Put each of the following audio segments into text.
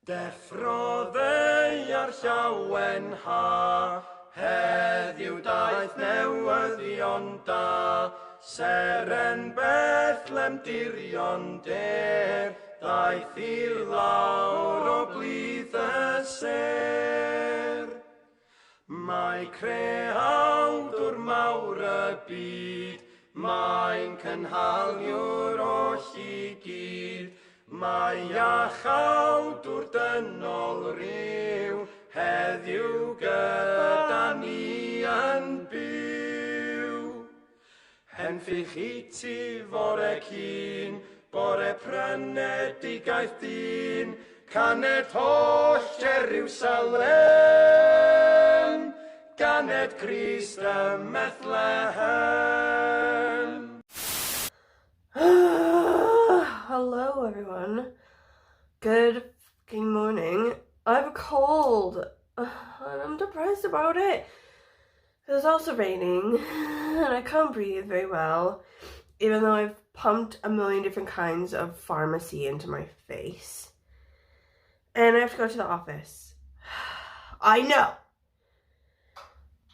Deffroddau ar llawen ha, heddiw daeth newyddion da, seren Bethlem dirion der, daeth I lawr o blith y ser. Mae creawdwr mawr y byd, mae'n cynhaliwr oll I gyd, mae iachawdwr dynol ryw, heddiw gyda ni yn byw. Henffych I ti fore cyn, bore prynedigaeth dyn, caned holl Jerusalem, ganed Christ y Bethlehem. Hello everyone. Good fucking morning. I have a cold and I'm depressed about it. It's also raining and I can't breathe very well, even though I've pumped a million different kinds of pharmacy into my face. And I have to go to the office. I know!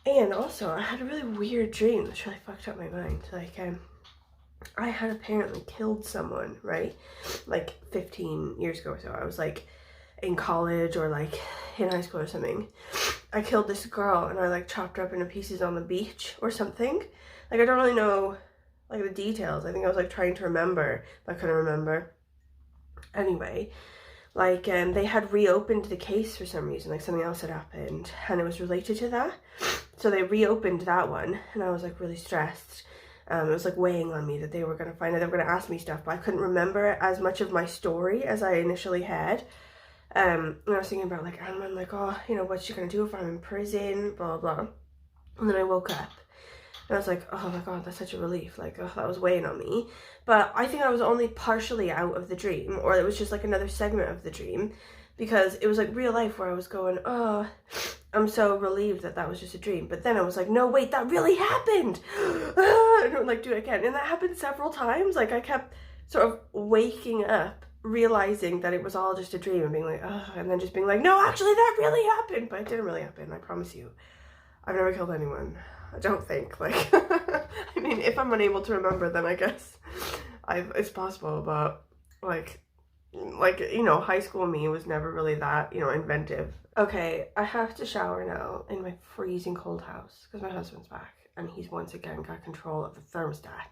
And also, I had a really weird dream that really fucked up my mind. Like, I had apparently killed someone, right? Like 15 years ago or so. I was like in college or like in high school or something. I killed this girl and I like chopped her up into pieces on the beach or something. Like I don't really know like the details. I think I was like trying to remember, but I couldn't remember. Anyway, like they had reopened the case for some reason, like something else had happened and it was related to that. So they reopened that one and I was like really stressed. It was like weighing on me that they were going to find out, they were going to ask me stuff, but I couldn't remember as much of my story as I initially had. And I was thinking about like Anwen, like, oh, you know, what's she going to do if I'm in prison, blah, blah, blah. And then I woke up and I was like, oh my God, that's such a relief. Like, oh, that was weighing on me. But I think I was only partially out of the dream, or it was just like another segment of the dream, because it was like real life where I was going, oh, I'm so relieved that that was just a dream. But then I was like, no, wait, that really happened. I don't like do it again. And that happened several times. Like I kept sort of waking up, realizing that it was all just a dream and being like, oh, and then just being like, no, actually that really happened. But it didn't really happen. I promise you. I've never killed anyone. I don't think. Like, I mean, if I'm unable to remember, then I guess it's possible. But like, you know, high school me was never really that, you know, inventive. Okay, I have to shower now in my freezing cold house because my husband's back and he's once again got control of the thermostat.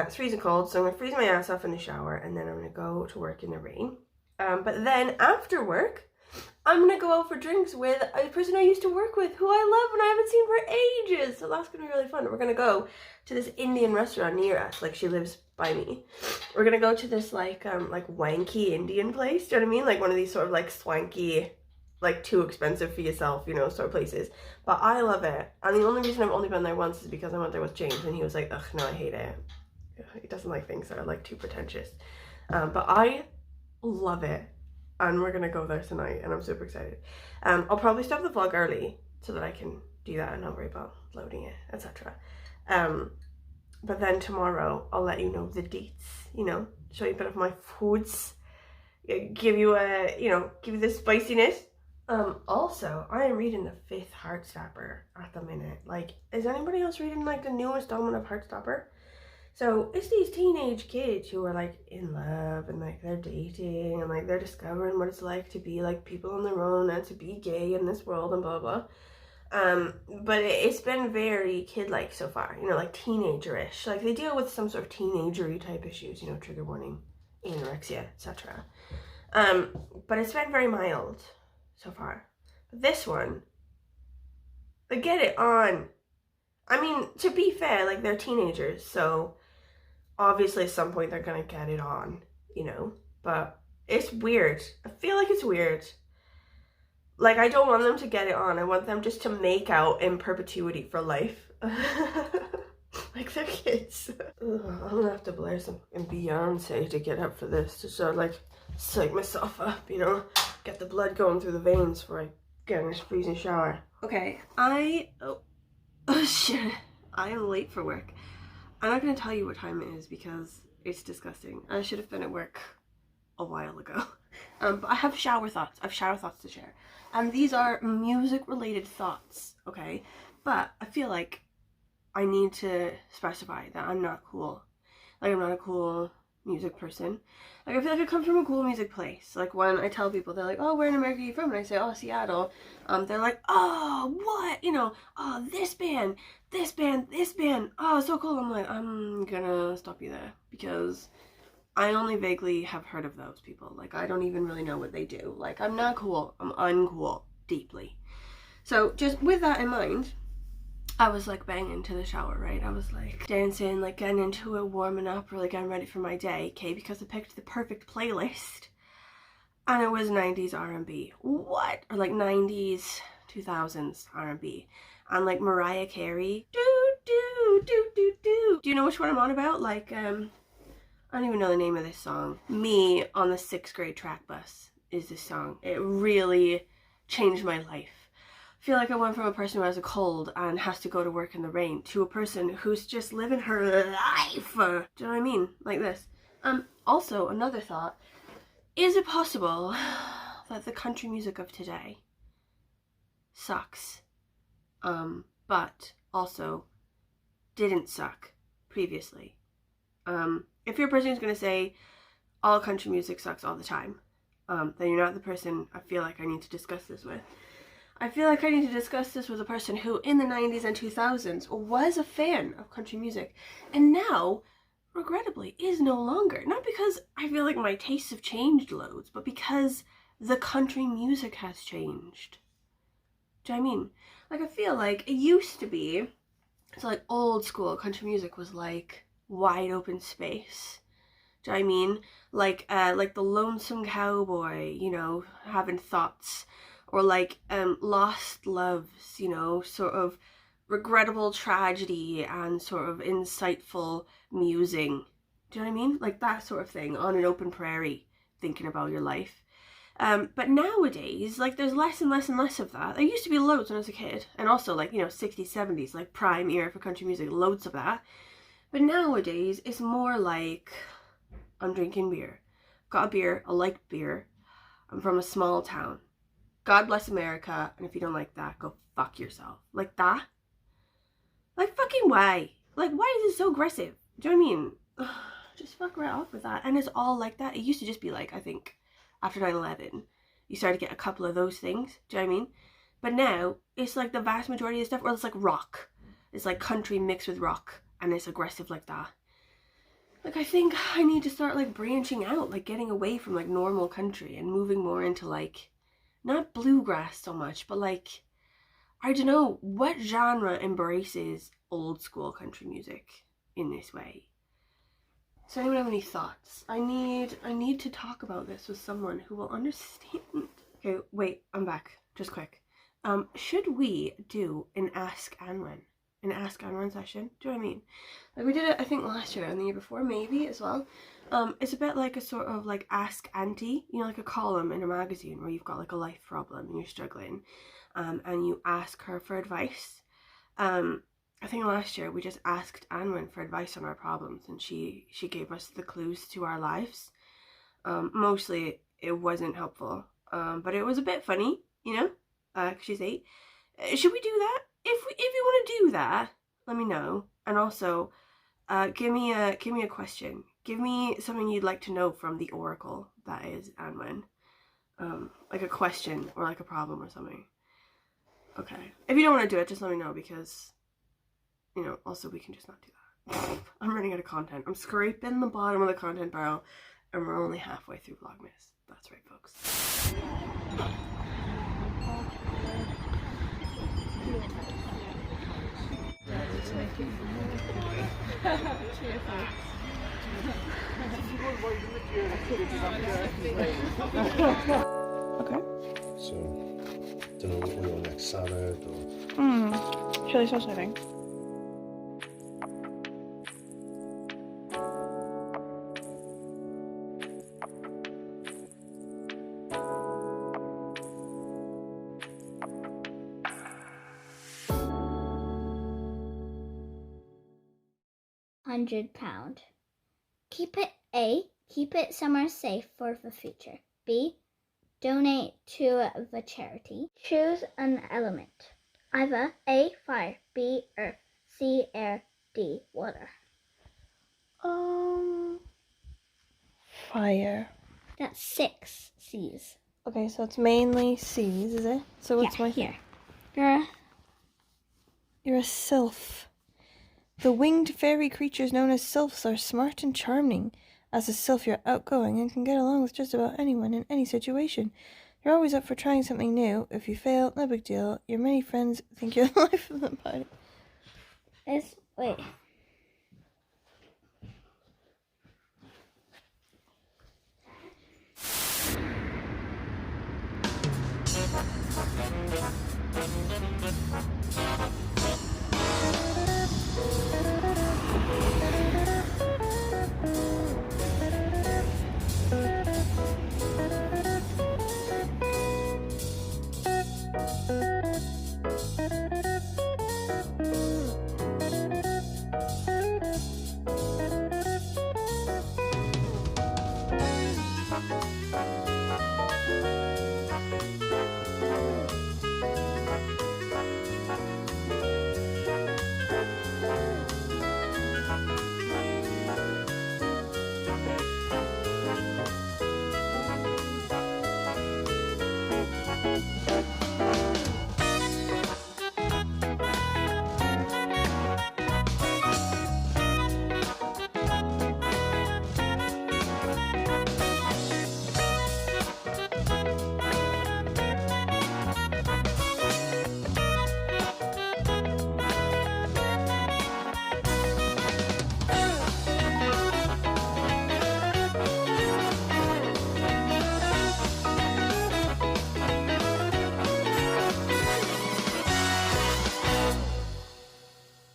It's freezing cold, so I'm gonna freeze my ass off in the shower and then I'm gonna go to work in the rain. But then after work, I'm gonna go out for drinks with a person I used to work with who I love and I haven't seen for ages. So that's gonna be really fun. We're gonna go to this Indian restaurant near us. Like she lives by me. We're gonna go to this like wanky Indian place. Do you know what I mean? Like one of these sort of like swanky, like too expensive for yourself, you know, sort of places. But I love it. And the only reason I've only been there once is because I went there with James and he was like, ugh, no, I hate it. He doesn't like things that are like too pretentious. But I love it. And we're gonna go there tonight and I'm super excited. I'll probably stop the vlog early so that I can do that and not worry about loading it, etc. But then tomorrow I'll let you know the dates, you know, show you a bit of my foods, give you a, you know, give you the spiciness. Also, I am reading the 5th Heartstopper at the minute. Like, is anybody else reading like the new installment of Heartstopper? So it's these teenage kids who are like in love and like they're dating and like they're discovering what it's like to be like people on their own and to be gay in this world and blah blah. But it's been very kid-like so far, you know, like teenager-ish. Like they deal with some sort of teenager-y type issues, you know, trigger warning, anorexia, etc. But it's been very mild so far. But this one, they get it on. I mean, to be fair, like they're teenagers, so obviously at some point they're gonna get it on, you know, but it's weird. I feel like it's weird. Like, I don't want them to get it on. I want them just to make out in perpetuity for life. Like, they're kids. Ugh, I'm gonna have to blare some Beyonce to get up for this, to sort of, like, psych myself up, you know? Get the blood going through the veins before I get in this freezing shower. Okay, oh shit. I am late for work. I'm not gonna tell you what time it is because it's disgusting. I should have been at work a while ago. But I have shower thoughts. I have shower thoughts to share. And these are music-related thoughts, okay? But I feel like I need to specify that I'm not cool. Like, I'm not a cool music person. Like, I feel like I come from a cool music place. Like, when I tell people, they're like, oh, where in America are you from? And I say, oh, Seattle. They're like, oh, what? You know, oh, this band, this band, this band. Oh, so cool. I'm like, I'm gonna stop you there because I only vaguely have heard of those people. Like, I don't even really know what they do. Like, I'm not cool. I'm uncool. Deeply. So, just with that in mind, I was like banging to the shower, right? I was like dancing, like getting into it, warming up, really getting ready for my day, okay? Because I picked the perfect playlist. And it was 90s R&B. What? Or like 90s, 2000s R&B. And like Mariah Carey. Do, do, do, do, do. Do you know which one I'm on about? Like, I don't even know the name of this song. Me on the 6th grade track bus is this song. It really changed my life. I feel like I went from a person who has a cold and has to go to work in the rain to a person who's just living her life. Do you know what I mean? Like this. Also, another thought. Is it possible that the country music of today sucks, but also didn't suck previously? If you're a person who's going to say all country music sucks all the time, then you're not the person I feel like I need to discuss this with. I feel like I need to discuss this with a person who in the 90s and 2000s was a fan of country music and now, regrettably, is no longer. Not because I feel like my tastes have changed loads, but because the country music has changed. Do you know what I mean? Like, I feel like it used to be, so like old school country music was like wide open space. Do you know what I mean? Like the Lonesome Cowboy, you know, having thoughts. Or like lost loves, you know, sort of regrettable tragedy and sort of insightful musing. Do you know what I mean? Like that sort of thing on an open prairie, thinking about your life. But nowadays, like there's less and less and less of that. There used to be loads when I was a kid. And also like, you know, 60s, 70s, like prime era for country music, loads of that. But nowadays, it's more like, I'm drinking beer. Got a beer, I like beer. I'm from a small town. God bless America, and if you don't like that, go fuck yourself. Like that? Like fucking why? Like why is it so aggressive? Do you know what I mean? Ugh, just fuck right off with that. And it's all like that. It used to just be like, I think, after 9/11, you started to get a couple of those things. Do you know what I mean? But now, it's like the vast majority of stuff, or it's like rock. It's like country mixed with rock, and it's aggressive like that. Like, I think I need to start like branching out, like getting away from like normal country and moving more into like, not bluegrass so much, but like, I don't know, what genre embraces old school country music in this way? Does anyone have any thoughts? I need to talk about this with someone who will understand. Okay, wait, I'm back. Just quick. Should we do an Ask Anwen? An Ask Anwen session? Do you know what I mean? Like, we did it, I think, last year and the year before, maybe, as well. It's a bit like a sort of like Ask Auntie, you know, like a column in a magazine where you've got like a life problem and you're struggling, and you ask her for advice. I think last year we just asked Anwen for advice on our problems, and she gave us the clues to our lives. Mostly it wasn't helpful, but it was a bit funny, you know, 'cause she's 8. Should we do that? If you want to do that, let me know. And also, give me a question. Give me something you'd like to know from the oracle that is Anwen. Like a question or like a problem or something. Okay. If you don't want to do it, just let me know, because, you know, also we can just not do that. I'm running out of content. I'm scraping the bottom of the content barrel, and we're only halfway through Vlogmas. That's right, folks. Okay. So, don't know what we want next, salad or... Chili sauce, I think. £100. Keep it A Keep it somewhere safe for the future. B. Donate to the charity. Choose an element. Either A. Fire, B. Earth, C. Air, D. Water. Fire. That's 6 C's. Okay, so it's mainly C's, is it? So what's my here? You're a sylph. The winged fairy creatures known as sylphs are smart and charming. As a sylph, you're outgoing and can get along with just about anyone in any situation. You're always up for trying something new. If you fail, no big deal. Your many friends think you're the life of the party. Wait.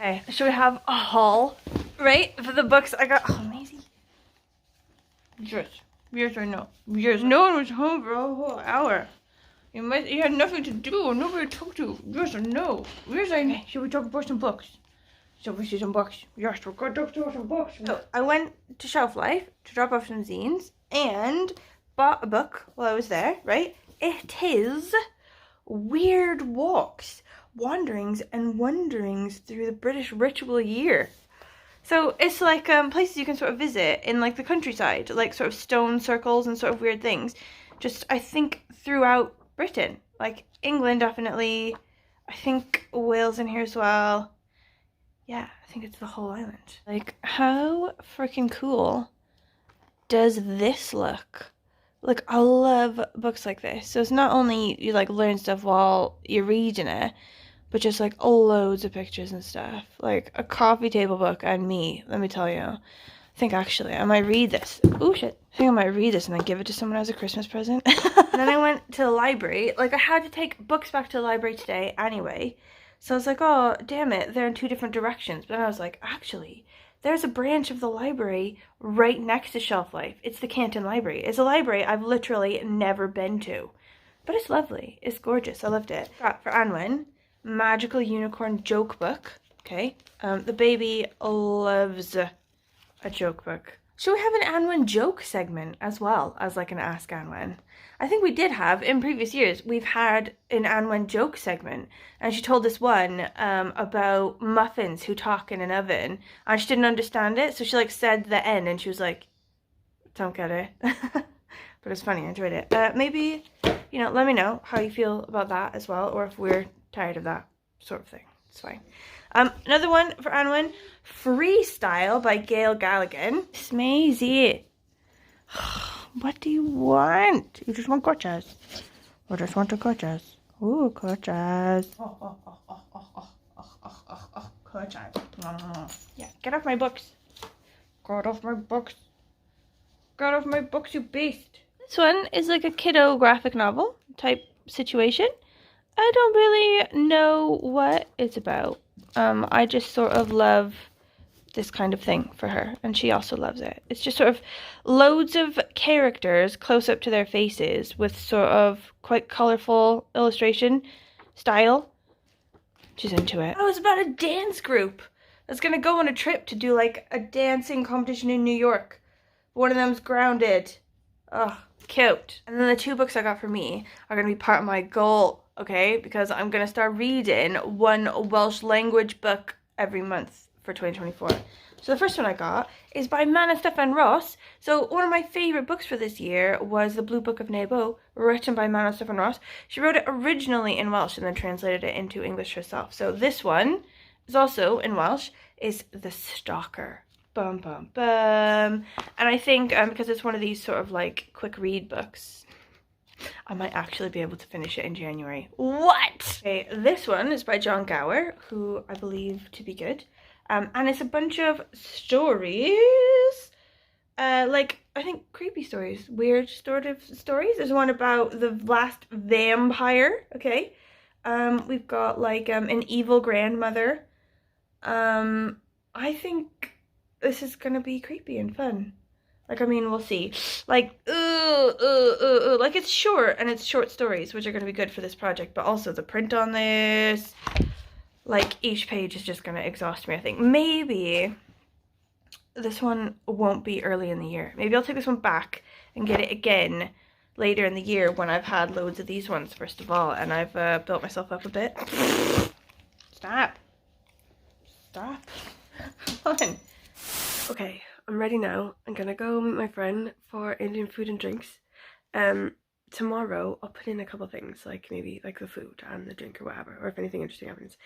Okay, should we have a haul, right, for the books I got? Oh, Maisy. Yes or no? Yes, no one was home for a whole hour. You had nothing to do, nobody to talk to. Yes or no? Yes or no? Should we talk about some books? Shall we see some books? Yes, we're going to talk about some books. So, I went to Shelf Life to drop off some zines and bought a book while I was there, right? It is Weird Walks, Wanderings and Wonderings Through the British Ritual Year. So it's like places you can sort of visit in like the countryside, like sort of stone circles and sort of weird things. Just, I think, throughout Britain. Like England, definitely. I think Wales in here as well. Yeah, I think it's the whole island. Like, how freaking cool does this look? Like, I love books like this. So it's not only you like learn stuff while you're reading it, but just like loads of pictures and stuff. Like a coffee table book and me, let me tell you. I think actually I might read this. Oh shit. I think I might read this and then give it to someone as a Christmas present. And then I went to the library. Like I had to take books back to the library today anyway. So I was like, oh, damn it, they're in 2 different directions. But then I was like, actually, there's a branch of the library right next to Shelf Life. It's the Canton Library. It's a library I've literally never been to. But it's lovely. It's gorgeous. I loved it. Got for Anwen, Magical Unicorn Joke Book. Okay. The baby loves a joke book. Should we have an Anwen joke segment as well as like an Ask Anwen? I think we did have in previous years. We've had an Anwen joke segment, and she told this one about muffins who talk in an oven, and she didn't understand it, so she like said the end, and she was like, "Don't get it." But it's funny. I enjoyed it. Maybe, you know, let me know how you feel about that as well, or if we're tired of that sort of thing. It's fine. Another one for Anwen, Freestyle by Gail Galligan. Maisy. What do you want? You just want Cwtshes. I just want the Cwtshes. Ooh, Cwtshes. Cwtshes. Yeah, get off my books. Get off my books. Get off my books, you beast. This one is like a kiddo graphic novel type situation. I don't really know what it's about. I just sort of love this kind of thing for her, and she also loves it. It's just sort of loads of characters close up to their faces with sort of quite colorful illustration style. She's into it. Oh, it's about a dance group that's gonna go on a trip to do like a dancing competition in New York. One of them's grounded. Oh, cute. And then the 2 books I got for me are going to be part of my goal, okay? Because I'm going to start reading 1 Welsh language book every month for 2024. So the first one I got is by Mana Steffan Ross. So one of my favourite books for this year was The Blue Book of Nebo, written by Mana Steffan Ross. She wrote it originally in Welsh and then translated it into English herself. So this one is also in Welsh, is The Stalker. Bum, bum, bum. And I think because it's one of these sort of like quick read books, I might actually be able to finish it in January. What? Okay, this one is by John Gower, who I believe to be good. And it's a bunch of stories, like, I think creepy stories, weird sort of stories. There's one about the last vampire, okay? We've got, like, an evil grandmother. I think this is gonna be creepy and fun. Like, I mean, we'll see. Like, like, it's short, and it's short stories, which are gonna be good for this project, but also the print on this, like, each page is just gonna exhaust me, I think. Maybe this one won't be early in the year. Maybe I'll take this one back and get it again later in the year when I've had loads of these ones, first of all, and I've built myself up a bit. Stop. Stop. Come on. Okay, I'm ready now. I'm gonna go meet my friend for Indian food and drinks. Tomorrow I'll put in a couple things, like maybe like the food and the drink or whatever, or if anything interesting happens.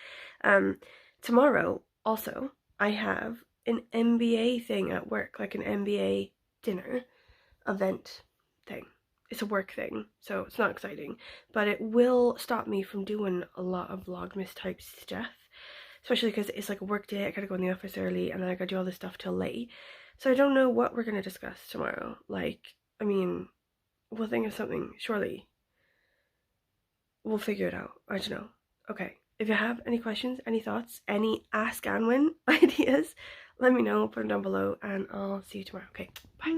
Tomorrow also I have an MBA thing at work, like an MBA dinner event thing. It's a work thing, so it's not exciting, but it will stop me from doing a lot of Vlogmas type stuff, especially because it's like a work day. I gotta go in the office early and then I gotta do all this stuff till late. So I don't know what we're gonna discuss tomorrow. Like, I mean, we'll think of something, surely. We'll figure it out. I don't know. Okay. If you have any questions, any thoughts, any Ask Anwen ideas, let me know. Put them down below and I'll see you tomorrow. Okay. Bye.